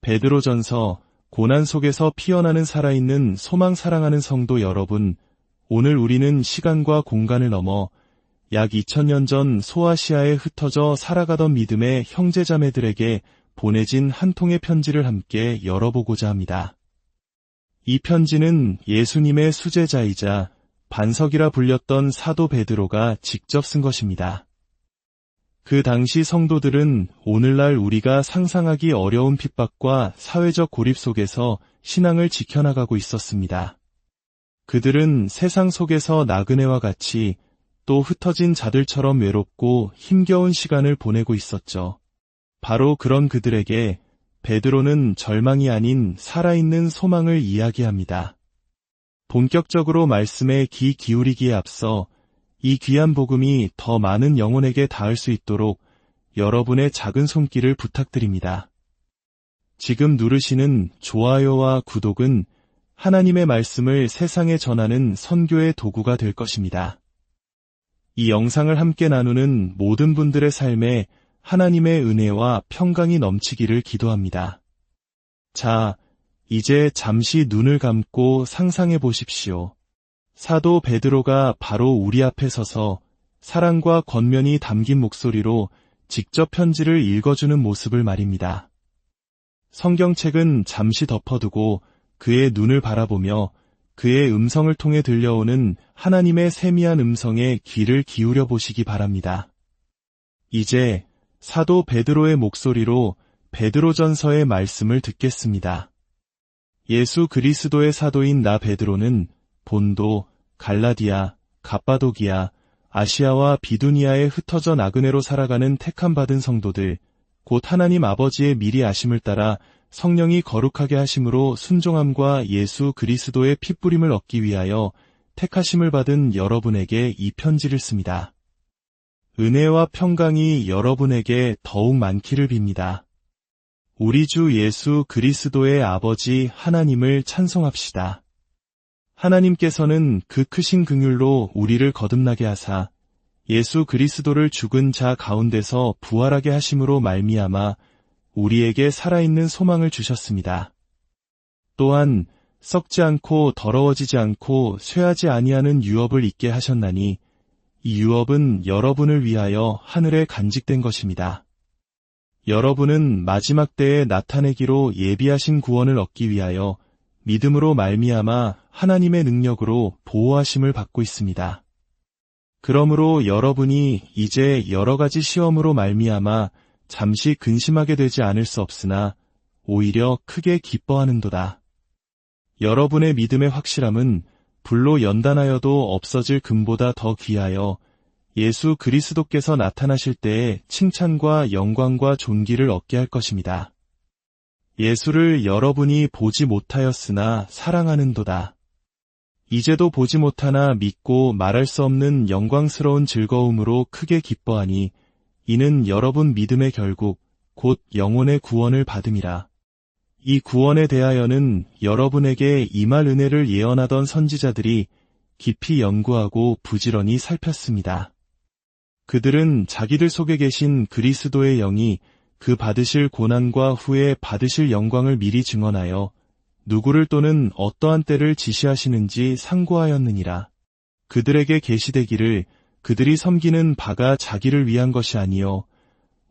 베드로전서, 고난 속에서 피어나는 살아있는 소망 사랑하는 성도 여러분, 오늘 우리는 시간과 공간을 넘어 약 2000년 전 소아시아에 흩어져 살아가던 믿음의 형제자매들에게 보내진 한 통의 편지를 함께 열어보고자 합니다. 이 편지는 예수님의 수제자이자 반석이라 불렸던 사도 베드로가 직접 쓴 것입니다. 그 당시 성도들은 오늘날 우리가 상상하기 어려운 핍박과 사회적 고립 속에서 신앙을 지켜나가고 있었습니다. 그들은 세상 속에서 나그네와 같이 또 흩어진 자들처럼 외롭고 힘겨운 시간을 보내고 있었죠. 바로 그런 그들에게 베드로는 절망이 아닌 살아있는 소망을 이야기합니다. 본격적으로 말씀에 귀 기울이기에 앞서 이 귀한 복음이 더 많은 영혼에게 닿을 수 있도록 여러분의 작은 손길을 부탁드립니다. 지금 누르시는 좋아요와 구독은 하나님의 말씀을 세상에 전하는 선교의 도구가 될 것입니다. 이 영상을 함께 나누는 모든 분들의 삶에 하나님의 은혜와 평강이 넘치기를 기도합니다. 자, 이제 잠시 눈을 감고 상상해 보십시오. 사도 베드로가 바로 우리 앞에 서서 사랑과 권면이 담긴 목소리로 직접 편지를 읽어주는 모습을 말입니다. 성경책은 잠시 덮어두고 그의 눈을 바라보며 그의 음성을 통해 들려오는 하나님의 세미한 음성에 귀를 기울여 보시기 바랍니다. 이제 사도 베드로의 목소리로 베드로전서의 말씀을 듣겠습니다. 예수 그리스도의 사도인 나 베드로는 본도, 갈라디아, 갑바도기아, 아시아와 비두니아에 흩어져 나그네로 살아가는 택함받은 성도들, 곧 하나님 아버지의 미리 아심을 따라 성령이 거룩하게 하심으로 순종함과 예수 그리스도의 핏부림을 얻기 위하여 택하심을 받은 여러분에게 이 편지를 씁니다. 은혜와 평강이 여러분에게 더욱 많기를 빕니다. 우리 주 예수 그리스도의 아버지 하나님을 찬송합시다. 하나님께서는 그 크신 긍휼로 우리를 거듭나게 하사 예수 그리스도를 죽은 자 가운데서 부활하게 하심으로 말미암아 우리에게 살아있는 소망을 주셨습니다. 또한 썩지 않고 더러워지지 않고 쇠하지 아니하는 유업을 있게 하셨나니 이 유업은 여러분을 위하여 하늘에 간직된 것입니다. 여러분은 마지막 때에 나타내기로 예비하신 구원을 얻기 위하여 믿음으로 말미암아 하나님의 능력으로 보호하심을 받고 있습니다. 그러므로 여러분이 이제 여러 가지 시험으로 말미암아 잠시 근심하게 되지 않을 수 없으나 오히려 크게 기뻐하는도다. 여러분의 믿음의 확실함은 불로 연단하여도 없어질 금보다 더 귀하여 예수 그리스도께서 나타나실 때에 칭찬과 영광과 존귀를 얻게 할 것입니다. 예수를 여러분이 보지 못하였으나 사랑하는도다. 이제도 보지 못하나 믿고 말할 수 없는 영광스러운 즐거움으로 크게 기뻐하니 이는 여러분 믿음의 결국 곧 영혼의 구원을 받음이라. 이 구원에 대하여는 여러분에게 임할 은혜를 예언하던 선지자들이 깊이 연구하고 부지런히 살폈습니다. 그들은 자기들 속에 계신 그리스도의 영이 그 받으실 고난과 후에 받으실 영광을 미리 증언하여 누구를 또는 어떠한 때를 지시하시는지 상고하였느니라. 그들에게 계시되기를 그들이 섬기는 바가 자기를 위한 것이 아니요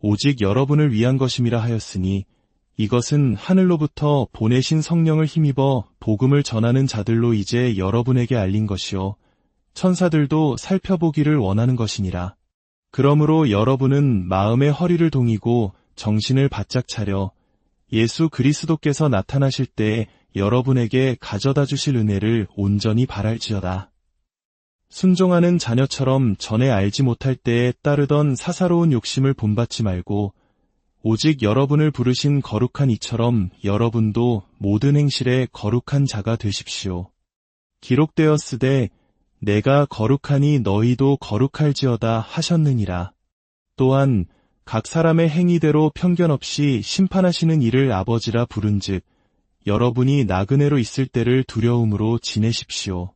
오직 여러분을 위한 것임이라 하였으니 이것은 하늘로부터 보내신 성령을 힘입어 복음을 전하는 자들로 이제 여러분에게 알린 것이요 천사들도 살펴보기를 원하는 것이니라. 그러므로 여러분은 마음의 허리를 동이고 정신을 바짝 차려 예수 그리스도께서 나타나실 때에 여러분에게 가져다 주실 은혜를 온전히 바랄지어다. 순종하는 자녀처럼 전에 알지 못할 때에 따르던 사사로운 욕심을 본받지 말고 오직 여러분을 부르신 거룩한 이처럼 여러분도 모든 행실에 거룩한 자가 되십시오. 기록되었으되 내가 거룩하니 너희도 거룩할지어다 하셨느니라. 또한 각 사람의 행위대로 편견 없이 심판하시는 이를 아버지라 부른즉 여러분이 나그네로 있을 때를 두려움으로 지내십시오.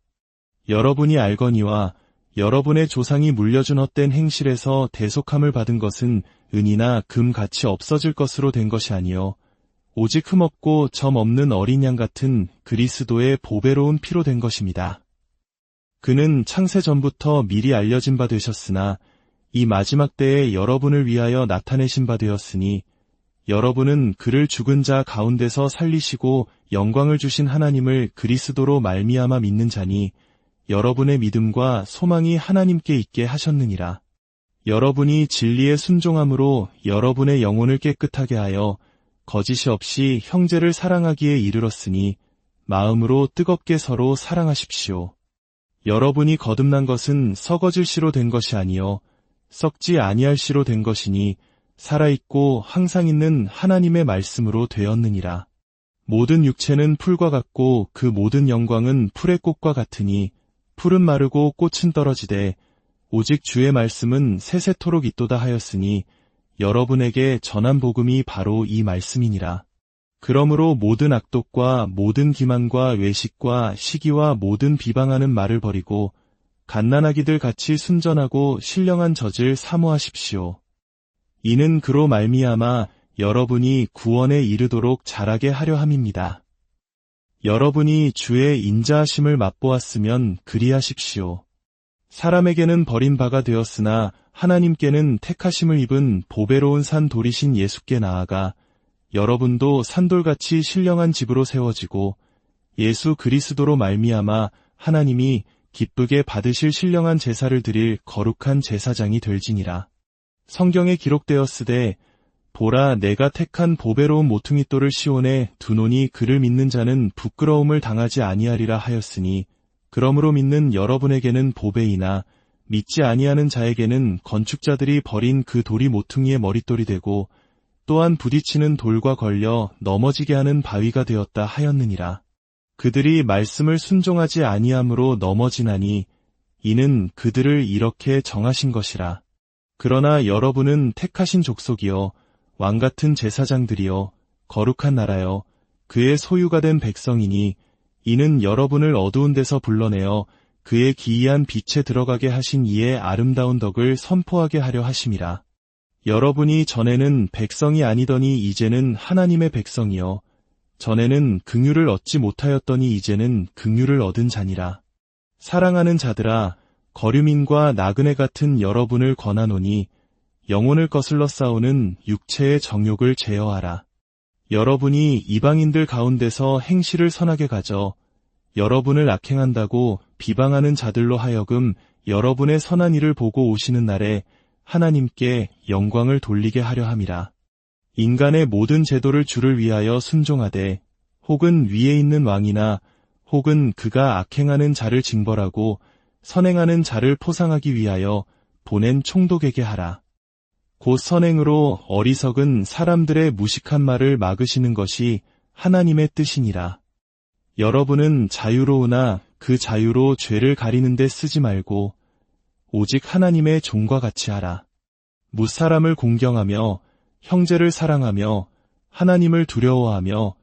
여러분이 알거니와 여러분의 조상이 물려준 헛된 행실에서 대속함을 받은 것은 은이나 금 같이 없어질 것으로 된 것이 아니요 오직 흠없고 점 없는 어린 양 같은 그리스도의 보배로운 피로 된 것입니다. 그는 창세 전부터 미리 알려진 바 되셨으나 이 마지막 때에 여러분을 위하여 나타내신 바 되었으니 여러분은 그를 죽은 자 가운데서 살리시고 영광을 주신 하나님을 그리스도로 말미암아 믿는 자니 여러분의 믿음과 소망이 하나님께 있게 하셨느니라. 여러분이 진리에 순종함으로 여러분의 영혼을 깨끗하게 하여 거짓이 없이 형제를 사랑하기에 이르렀으니 마음으로 뜨겁게 서로 사랑하십시오. 여러분이 거듭난 것은 썩어질 씨로 된 것이 아니요 썩지 아니할 씨로 된 것이니 살아있고 항상 있는 하나님의 말씀으로 되었느니라. 모든 육체는 풀과 같고 그 모든 영광은 풀의 꽃과 같으니 풀은 마르고 꽃은 떨어지되 오직 주의 말씀은 세세토록 있도다 하였으니 여러분에게 전한 복음이 바로 이 말씀이니라. 그러므로 모든 악독과 모든 기만과 외식과 시기와 모든 비방하는 말을 버리고 갓난아기들 같이 순전하고 신령한 젖을 사모하십시오. 이는 그로 말미암아 여러분이 구원에 이르도록 자라게 하려 함입니다. 여러분이 주의 인자하심을 맛보았으면 그리하십시오. 사람에게는 버림바가 되었으나 하나님께는 택하심을 입은 보배로운 산 돌이신 예수께 나아가 여러분도 산돌같이 신령한 집으로 세워지고 예수 그리스도로 말미암아 하나님이 기쁘게 받으실 신령한 제사를 드릴 거룩한 제사장이 될지니라. 성경에 기록되었으되 보라 내가 택한 보배로운 모퉁이돌을 시온에 두노니 그를 믿는 자는 부끄러움을 당하지 아니하리라 하였으니 그러므로 믿는 여러분에게는 보배이나 믿지 아니하는 자에게는 건축자들이 버린 그 돌이 모퉁이의 머릿돌이 되고 또한 부딪히는 돌과 걸려 넘어지게 하는 바위가 되었다 하였느니라. 그들이 말씀을 순종하지 아니함으로 넘어지나니 이는 그들을 이렇게 정하신 것이라. 그러나 여러분은 택하신 족속이요 왕같은 제사장들이요 거룩한 나라요 그의 소유가 된 백성이니 이는 여러분을 어두운 데서 불러내어 그의 기이한 빛에 들어가게 하신 이의 아름다운 덕을 선포하게 하려 하심이라. 여러분이 전에는 백성이 아니더니 이제는 하나님의 백성이요 전에는 긍휼을 얻지 못하였더니 이제는 긍휼을 얻은 자니라. 사랑하는 자들아 거류민과 나그네 같은 여러분을 권하노니 영혼을 거슬러 싸우는 육체의 정욕을 제어하라. 여러분이 이방인들 가운데서 행실을 선하게 가져 여러분을 악행한다고 비방하는 자들로 하여금 여러분의 선한 일을 보고 오시는 날에 하나님께 영광을 돌리게 하려 함이라. 인간의 모든 제도를 주를 위하여 순종하되 혹은 위에 있는 왕이나 혹은 그가 악행하는 자를 징벌하고 선행하는 자를 포상하기 위하여 보낸 총독에게 하라. 곧 선행으로 어리석은 사람들의 무식한 말을 막으시는 것이 하나님의 뜻이니라. 여러분은 자유로우나 그 자유로 죄를 가리는 데 쓰지 말고 오직 하나님의 종과 같이 하라. 무사람을 공경하며 형제를 사랑하며 하나님을 두려워하며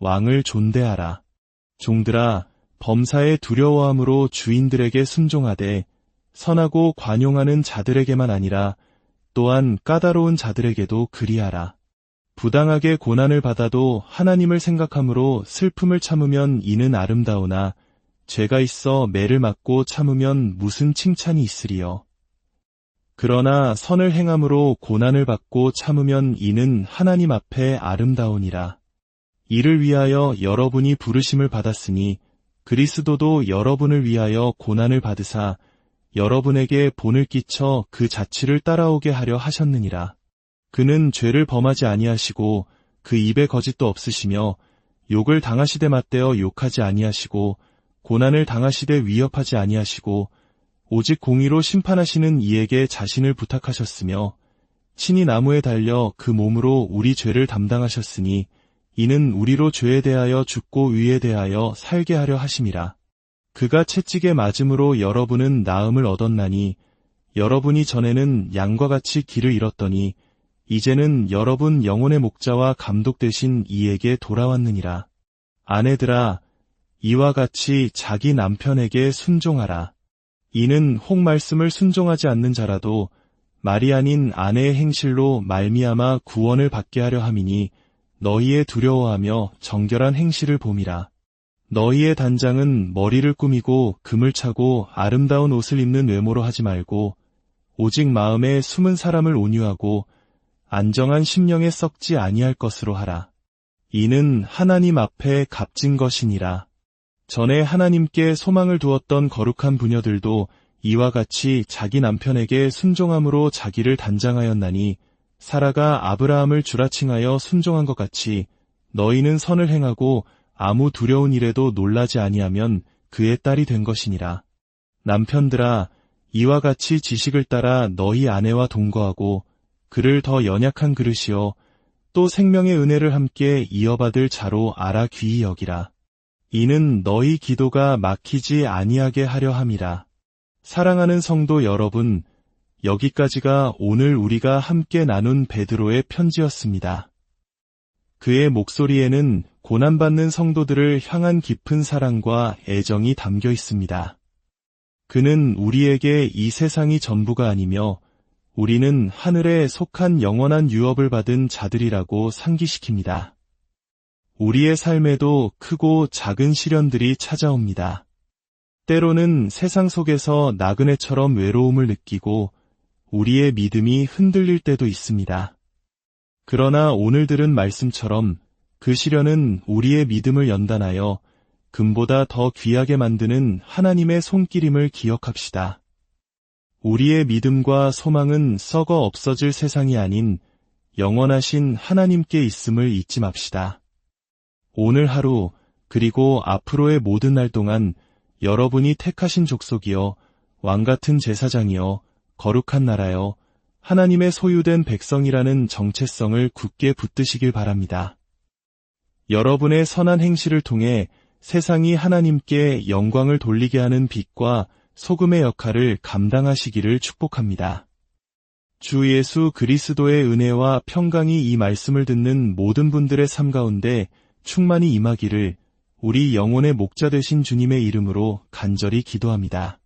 왕을 존대하라. 종들아 범사에 두려워함으로 주인들에게 순종하되 선하고 관용하는 자들에게만 아니라 또한 까다로운 자들에게도 그리하라. 부당하게 고난을 받아도 하나님을 생각함으로 슬픔을 참으면 이는 아름다우나 죄가 있어 매를 맞고 참으면 무슨 칭찬이 있으리요. 그러나 선을 행함으로 고난을 받고 참으면 이는 하나님 앞에 아름다우니라. 이를 위하여 여러분이 부르심을 받았으니 그리스도도 여러분을 위하여 고난을 받으사 여러분에게 본을 끼쳐 그 자취를 따라오게 하려 하셨느니라. 그는 죄를 범하지 아니하시고 그 입에 거짓도 없으시며 욕을 당하시되 맞대어 욕하지 아니하시고 고난을 당하시되 위협하지 아니하시고 오직 공의로 심판하시는 이에게 자신을 부탁하셨으며 친히 나무에 달려 그 몸으로 우리 죄를 담당하셨으니 이는 우리로 죄에 대하여 죽고 의에 대하여 살게 하려 하심이라. 그가 채찍에 맞음으로 여러분은 나음을 얻었나니 여러분이 전에는 양과 같이 길을 잃었더니 이제는 여러분 영혼의 목자와 감독 되신 이에게 돌아왔느니라. 아내들아 이와 같이 자기 남편에게 순종하라. 이는 혹 말씀을 순종하지 않는 자라도 말이 아닌 아내의 행실로 말미암아 구원을 받게 하려 함이니 너희의 두려워하며 정결한 행실을 봄이라. 너희의 단장은 머리를 꾸미고 금을 차고 아름다운 옷을 입는 외모로 하지 말고 오직 마음에 숨은 사람을 온유하고 안정한 심령에 썩지 아니할 것으로 하라. 이는 하나님 앞에 값진 것이니라. 전에 하나님께 소망을 두었던 거룩한 부녀들도 이와 같이 자기 남편에게 순종함으로 자기를 단장하였나니 사라가 아브라함을 주라칭하여 순종한 것 같이 너희는 선을 행하고 아무 두려운 일에도 놀라지 아니하면 그의 딸이 된 것이니라. 남편들아, 이와 같이 지식을 따라 너희 아내와 동거하고 그를 더 연약한 그릇이요 또 생명의 은혜를 함께 이어받을 자로 알아 귀히 여기라. 이는 너희 기도가 막히지 아니하게 하려 함이라. 사랑하는 성도 여러분, 여기까지가 오늘 우리가 함께 나눈 베드로의 편지였습니다. 그의 목소리에는 고난받는 성도들을 향한 깊은 사랑과 애정이 담겨 있습니다. 그는 우리에게 이 세상이 전부가 아니며 우리는 하늘에 속한 영원한 유업을 받은 자들이라고 상기시킵니다. 우리의 삶에도 크고 작은 시련들이 찾아옵니다. 때로는 세상 속에서 나그네처럼 외로움을 느끼고 우리의 믿음이 흔들릴 때도 있습니다. 그러나 오늘 들은 말씀처럼 그 시련은 우리의 믿음을 연단하여 금보다 더 귀하게 만드는 하나님의 손길임을 기억합시다. 우리의 믿음과 소망은 썩어 없어질 세상이 아닌 영원하신 하나님께 있음을 잊지 맙시다. 오늘 하루 그리고 앞으로의 모든 날 동안 여러분이 택하신 족속이여 왕같은 제사장이여 거룩한 나라여 하나님의 소유된 백성이라는 정체성을 굳게 붙드시길 바랍니다. 여러분의 선한 행실을 통해 세상이 하나님께 영광을 돌리게 하는 빛과 소금의 역할을 감당하시기를 축복합니다. 주 예수 그리스도의 은혜와 평강이 이 말씀을 듣는 모든 분들의 삶 가운데 충만히 임하기를 우리 영혼의 목자 되신 주님의 이름으로 간절히 기도합니다.